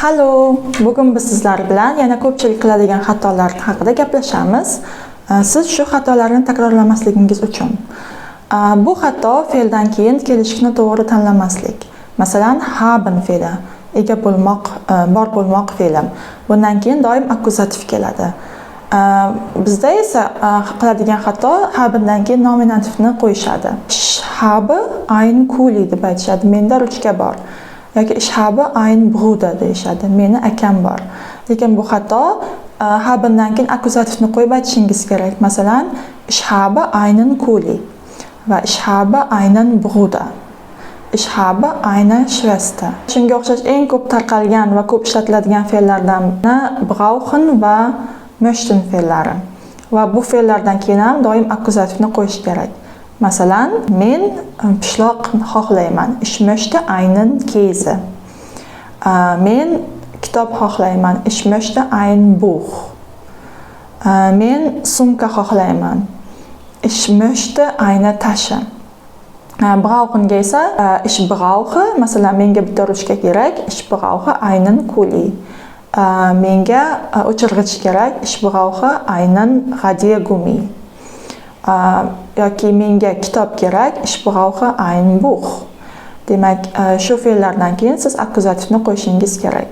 Hallo, bugun biz sizlar bilan yana ko'pchilik qiladigan xatolar haqida gaplashamiz. Siz shu xatolarni takrorlamasligingiz uchun. Bu xato fe'ldan keyin kelishni to'g'ri tanlamaslik. Masalan, haben fe'li, ega bo'lmoq, bor bo'lmoq fe'li. Bundan keyin doim akkuzativ keladi. Bizda esa qiladigan xato habendan keyin nominativni qo'yishadi. Ich habe ein Kuli deb aytishadi. Menda ruchka bor. Yoki ich habe ein Bruder deyishadi. Meni akam bor. Lekin bu xato habendan keyin akkuzativni qo'yib aytishingiz kerak. Masalan, ich habe einen Kuli va ich habe einen Bruder. Ich habe eine Schwester. Shunga o'xshash eng ko'p tarqalgan va ko'p ishlatiladigan fe'llardan brauchen va möchten fe'llari. Va bu fe'llardan keyin ham doim akkuzativni qo'yish kerak. Masalan, men pishloq xohlayman. Ich möchte einen Käse. Men kitob xohlayman. Ich möchte ein Buch. Men sumka xohlayman. Ich möchte eine Tasche. Brauchen ga esa ich brauche, masalan, menga bitta ruchka kerak. Ich brauche einen Kuli. Menga o'chirg'ich kerak. Ich brauche einen Radiergummi. Yoki menga kitob kerak. Ich brauche ein Buch. Demak, shu fe'llardan keyin siz akkuzativni qo'yishingiz kerak.